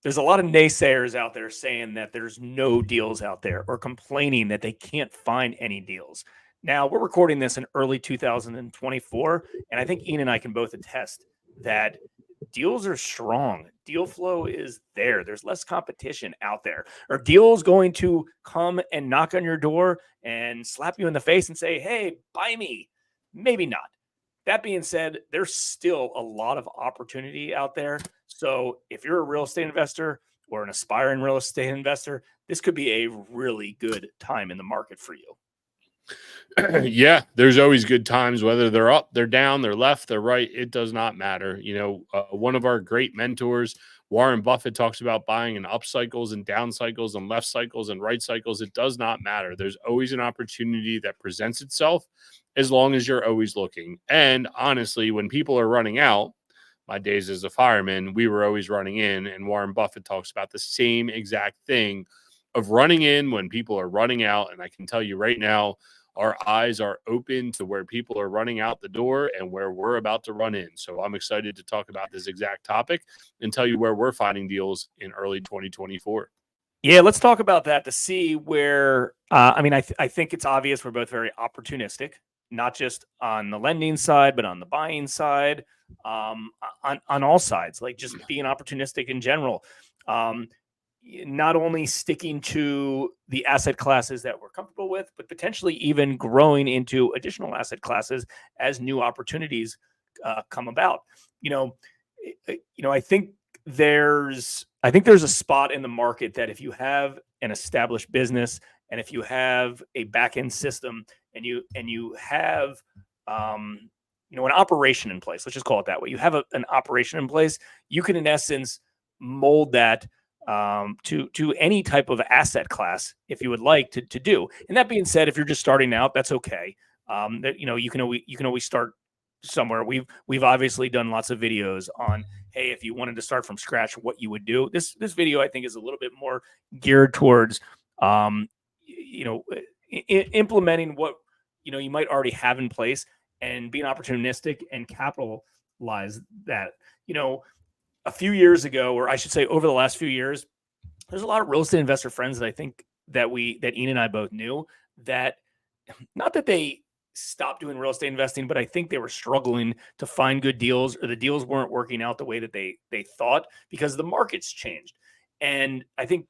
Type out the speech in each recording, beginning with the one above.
there's a lot of naysayers out there saying that there's no deals out there or complaining that they can't find any deals. Now, we're recording this in early 2024, and I think Ian and I can both attest that deals are strong. Deal flow is there. There's less competition out there. Are deals going to come and knock on your door and slap you in the face and say, hey, buy me? Maybe not. That being said, there's still a lot of opportunity out there. So if you're a real estate investor or an aspiring real estate investor, this could be a really good time in the market for you. Yeah, there's always good times, whether they're up, they're down, they're left, they're right. It does not matter. One of our great mentors, Warren Buffett, talks about buying in up cycles and down cycles and left cycles and right cycles. It does not matter. There's always an opportunity that presents itself as long as you're always looking. And honestly, when people are running out, my days as a fireman, we were always running in. And Warren Buffett talks about the same exact thing of running in when people are running out. And I can tell you right now, our eyes are open to where people are running out the door and where we're about to run in. So I'm excited to talk about this exact topic and tell you where we're finding deals in early 2024. Yeah, let's talk about that to see where. I think it's obvious we're both very opportunistic, not just on the lending side, but on the buying side, on all sides, like just being opportunistic in general. Not only sticking to the asset classes that we're comfortable with, but potentially even growing into additional asset classes as new opportunities come about. You know, I think there's a spot in the market that if you have an established business and if you have a back end system and you have an operation in place, let's just call it that way. You have an operation in place, you can in essence mold that to any type of asset class if you would like to do. And that being said, if you're just starting out, that's okay. You can always start somewhere. We've obviously done lots of videos on, hey, if you wanted to start from scratch, what you would do. This video I think is a little bit more geared towards implementing what you might already have in place and being opportunistic and capitalize that. A few years ago, or I should say over the last few years, there's a lot of real estate investor friends that I think that Ian and I both knew that, not that they stopped doing real estate investing, but I think they were struggling to find good deals, or the deals weren't working out the way that they thought because the market's changed. And I think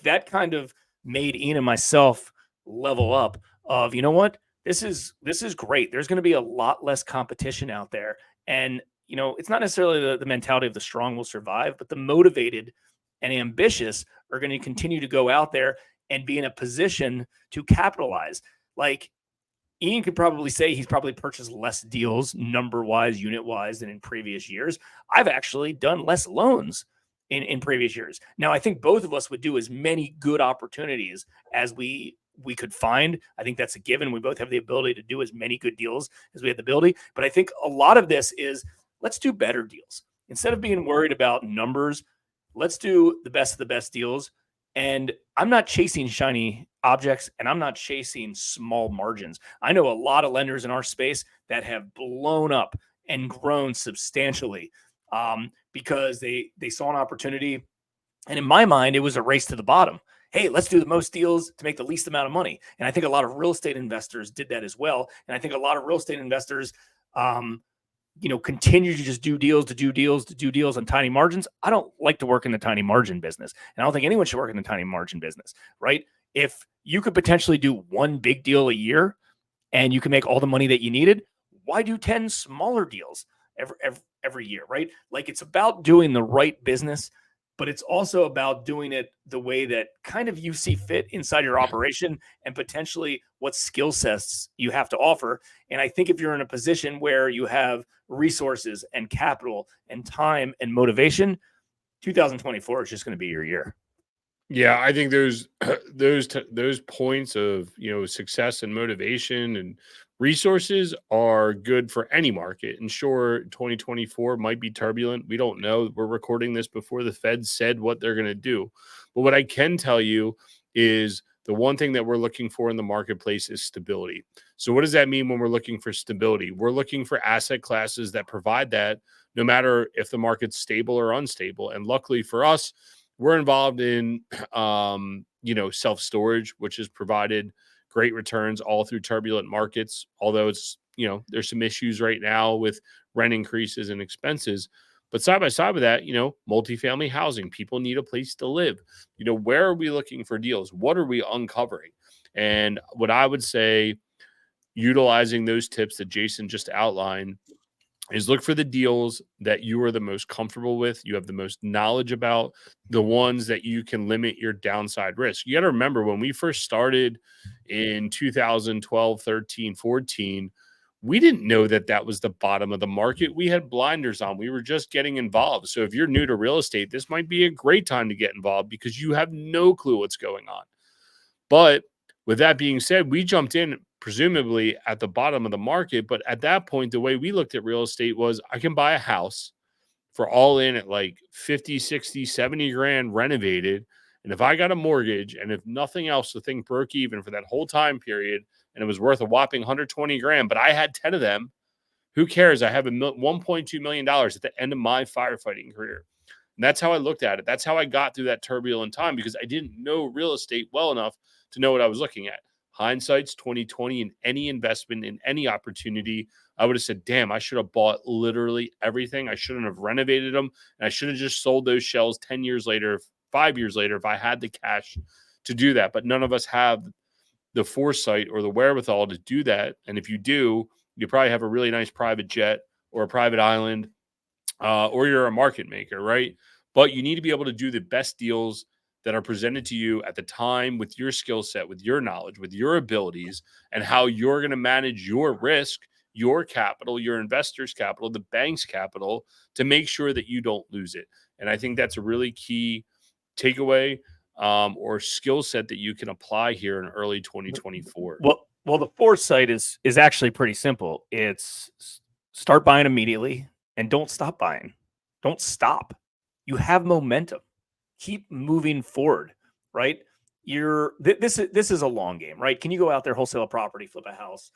that kind of made Ian and myself level up of, you know what, this is great. There's going to be a lot less competition out there. And it's not necessarily the mentality of the strong will survive, but the motivated and ambitious are going to continue to go out there and be in a position to capitalize. Like Ian could probably say he's probably purchased less deals number-wise, unit-wise than in previous years. I've actually done less loans in previous years. Now, I think both of us would do as many good opportunities as we could find. I think that's a given. We both have the ability to do as many good deals as we have the ability. But I think a lot of this is, let's do better deals. Instead of being worried about numbers, let's do the best of the best deals. And I'm not chasing shiny objects and I'm not chasing small margins. I know a lot of lenders in our space that have blown up and grown substantially because they saw an opportunity. And in my mind, it was a race to the bottom. Hey, let's do the most deals to make the least amount of money. And I think a lot of real estate investors did that as well. And I think a lot of real estate investors continue to just do deals on tiny margins. I don't like to work in the tiny margin business. And I don't think anyone should work in the tiny margin business, right? If you could potentially do one big deal a year and you can make all the money that you needed, why do 10 smaller deals every year, right? Like, it's about doing the right business, but it's also about doing it the way that kind of you see fit inside your operation and potentially what skill sets you have to offer. And I think if you're in a position where you have resources and capital and time and motivation, 2024 is just going to be your year. Yeah, I think those points of success and motivation and resources are good for any market. And sure, 2024 might be turbulent. We don't know. We're recording this before the Fed said what they're going to do. But what I can tell you is the one thing that we're looking for in the marketplace is stability. So what does that mean when we're looking for stability? We're looking for asset classes that provide that no matter if the market's stable or unstable. And luckily for us, we're involved in, self-storage, which has provided great returns all through turbulent markets. Although it's, there's some issues right now with rent increases and expenses. But side by side with that, multifamily housing, people need a place to live. Where are we looking for deals? What are we uncovering? And what I would say, utilizing those tips that Jason just outlined, is look for the deals that you are the most comfortable with, you have the most knowledge about, the ones that you can limit your downside risk. You got to remember, when we first started in 2012, 13, 14, we didn't know that that was the bottom of the market. We had blinders on. We were just getting involved. So if you're new to real estate, this might be a great time to get involved because you have no clue what's going on. But with that being said, we jumped in presumably at the bottom of the market. But at that point, the way we looked at real estate was, I can buy a house for all in at like 50, 60, 70 grand renovated. And if I got a mortgage and if nothing else, the thing broke even for that whole time period and it was worth a whopping 120 grand, but I had 10 of them, who cares? I have $1.2 million at the end of my firefighting career. And that's how I looked at it. That's how I got through that turbulent time, because I didn't know real estate well enough to know what I was looking at. Hindsight's 2020. In any investment, in any opportunity, I would have said, damn, I should have bought literally everything. I shouldn't have renovated them. And I should have just sold those shells 10 years later, 5 years later, if I had the cash to do that. But none of us have the foresight or the wherewithal to do that. And if you do, you probably have a really nice private jet or a private island, or you're a market maker, right? But you need to be able to do the best deals that are presented to you at the time with your skill set, with your knowledge, with your abilities, and how you're going to manage your risk, your capital, your investors' capital, the bank's capital, to make sure that you don't lose it. And I think that's a really key takeaway, or skill set that you can apply here in early 2024. Well, the foresight is actually pretty simple. It's start buying immediately and don't stop buying. Don't stop. You have momentum. Keep moving forward, right? This is a long game, right? Can you go out there, wholesale a property, flip a house,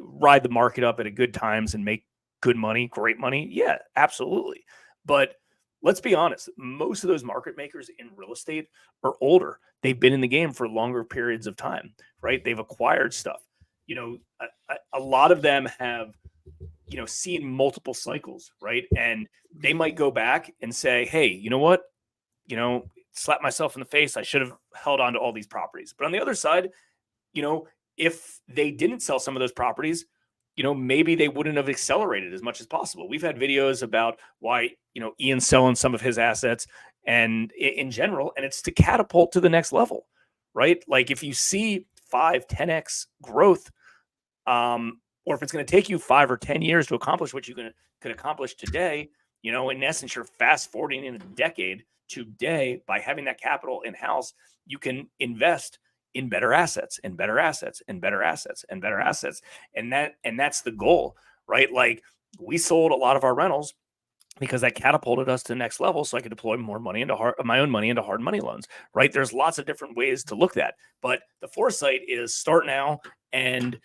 ride the market up at a good times and make good money, great money? Yeah, absolutely. But let's be honest, most of those market makers in real estate are older. They've been in the game for longer periods of time, right? They've acquired stuff. A lot of them have, seen multiple cycles, right? And they might go back and say, hey, you know what? Slap myself in the face. I should have held on to all these properties. But on the other side, if they didn't sell some of those properties, maybe they wouldn't have accelerated as much as possible. We've had videos about why, Ian's selling some of his assets and in general, and it's to catapult to the next level, right? Like if you see 5-10x growth, or if it's going to take you 5 or 10 years to accomplish what you could accomplish today, in essence, you're fast forwarding in a decade today. By having that capital in house, you can invest in better assets and better assets and better assets and better assets. And that's the goal, right? Like we sold a lot of our rentals because that catapulted us to the next level, so I could deploy more money into my own money into hard money loans, right? There's lots of different ways to look at that, but the foresight is start now and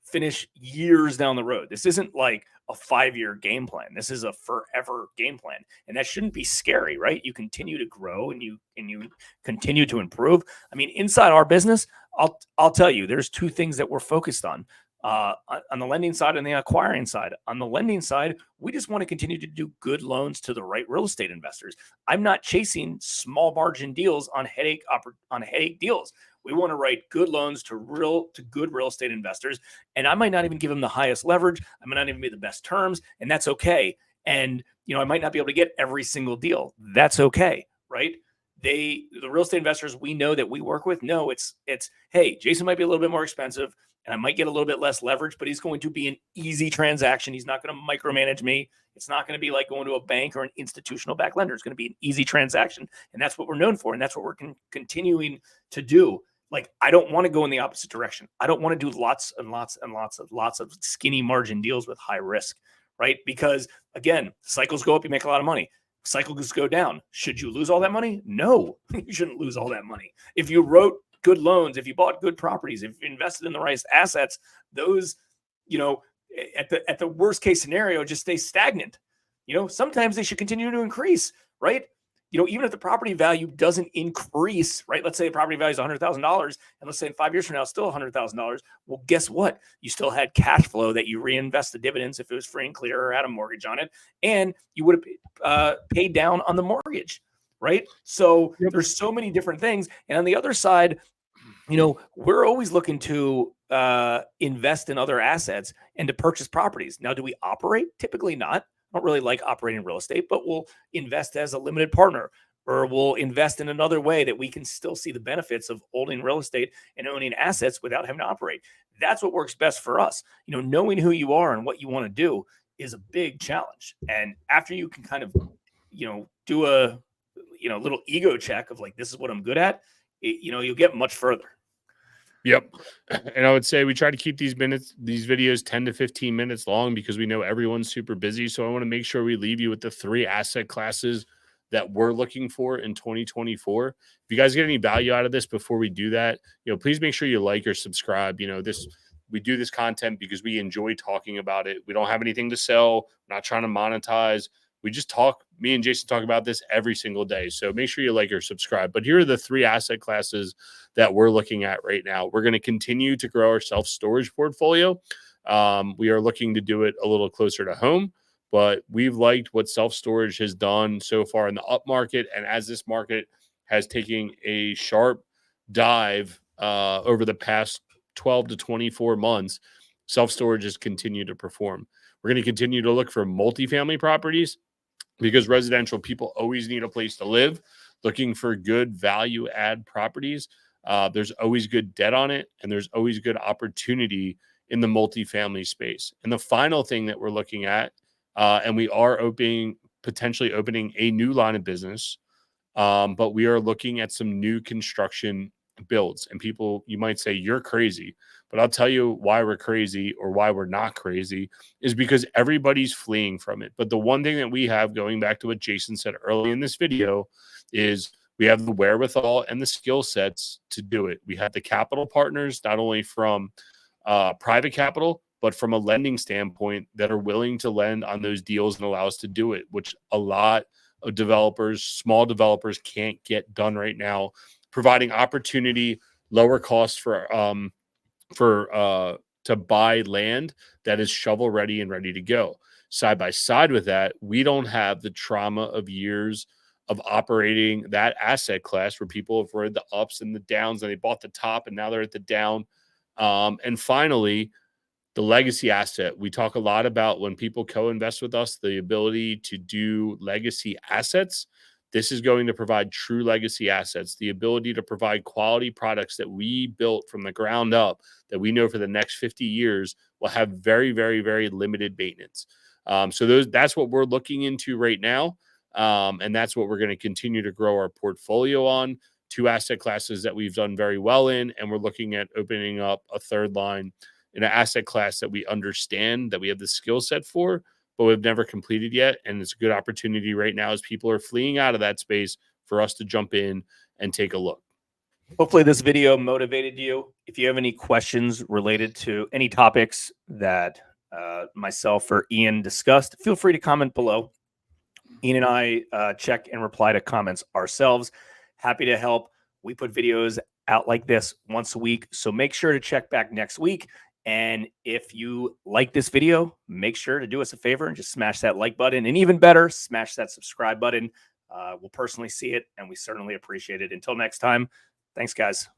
finish years down the road. This isn't like a 5-year game plan. This is a forever game plan, and that shouldn't be scary, right? You continue to grow and you continue to improve. I mean, inside our business, I'll tell you, there's 2 things that we're focused on the lending side and the acquiring side. On the lending side, we just want to continue to do good loans to the right real estate investors. I'm not chasing small margin deals on headache deals. We want to write good loans to good real estate investors. And I might not even give them the highest leverage. I might not even be the best terms, and that's okay. And, I might not be able to get every single deal. That's okay. Right. The real estate investors we know that we work with, no, it's, hey, Jason might be a little bit more expensive and I might get a little bit less leverage, but he's going to be an easy transaction. He's not going to micromanage me. It's not going to be like going to a bank or an institutional backed lender. It's going to be an easy transaction. And that's what we're known for. And that's what we're continuing to do. Like, I don't want to go in the opposite direction. I don't want to do lots and lots and lots of skinny margin deals with high risk, right? Because again, cycles go up, you make a lot of money. Cycles go down. Should you lose all that money? No, you shouldn't lose all that money. If you wrote good loans, if you bought good properties, if you invested in the right assets, those, at the worst case scenario, just stay stagnant. Sometimes they should continue to increase, right? even if the property value doesn't increase, right? Let's say the property value is $100,000, and let's say in 5 years from now, it's still $100,000. Well, guess what? You still had cash flow that you reinvest the dividends if it was free and clear or had a mortgage on it, and you would have paid down on the mortgage, right? So there's so many different things. And on the other side, we're always looking to invest in other assets and to purchase properties. Now, do we operate? Typically not. I don't really like operating real estate, but we'll invest as a limited partner, or we'll invest in another way that we can still see the benefits of holding real estate and owning assets without having to operate. That's what works best for us. Knowing who you are and what you want to do is a big challenge. And after you can kind of, do a, little ego check of like, this is what I'm good at, you'll get much further. Yep. And I would say we try to keep these videos 10 to 15 minutes long because we know everyone's super busy. So I want to make sure we leave you with the 3 asset classes that we're looking for in 2024. If you guys get any value out of this before we do that, please make sure you like or subscribe. We do this content because we enjoy talking about it. We don't have anything to sell. We're not trying to monetize. We just talk. Me and Jason talk about this every single day. So make sure you like or subscribe. But here are the 3 asset classes that we're looking at right now. We're going to continue to grow our self-storage portfolio. We are looking to do it a little closer to home, but we've liked what self-storage has done so far in the up market. And as this market has taken a sharp dive over the past 12 to 24 months, self-storage has continued to perform. We're going to continue to look for multifamily properties because residential people always need a place to live. Looking for good value add properties. There's always good debt on it, and there's always good opportunity in the multifamily space. And the final thing that we're looking at, and we are potentially opening a new line of business, but we are looking at some new construction builds. And people, you might say, you're crazy. But I'll tell you why we're crazy, or why we're not crazy, is because everybody's fleeing from it. But the one thing that we have, going back to what Jason said early in this video, is we have the wherewithal and the skill sets to do it. We have the capital partners, not only from private capital, but from a lending standpoint, that are willing to lend on those deals and allow us to do it, which a lot of developers, small developers, can't get done right now, providing opportunity, lower costs to buy land that is shovel ready and ready to go. Side by side with that, we don't have the trauma of years of operating that asset class where people have read the ups and the downs, and they bought the top and now they're at the down. And finally, the legacy asset. We talk a lot about, when people co-invest with us, the ability to do legacy assets. This is going to provide true legacy assets, the ability to provide quality products that we built from the ground up, that we know for the next 50 years will have very, very, very limited maintenance. So that's what we're looking into right now. And that's what we're going to continue to grow our portfolio on. 2 asset classes that we've done very well in, and we're looking at opening up a third line in an asset class that we understand, that we have the skill set for, but we've never completed yet. And it's a good opportunity right now, as people are fleeing out of that space, for us to jump in and take a look. Hopefully this video motivated you. If you have any questions related to any topics that myself or Ian discussed, feel free to comment below. Ian and I check and reply to comments ourselves. Happy to help. We put videos out like this once a week, so make sure to check back next week. And if you like this video, make sure to do us a favor and just smash that like button. And even better, smash that subscribe button. We'll personally see it, and we certainly appreciate it. Until next time, thanks, guys.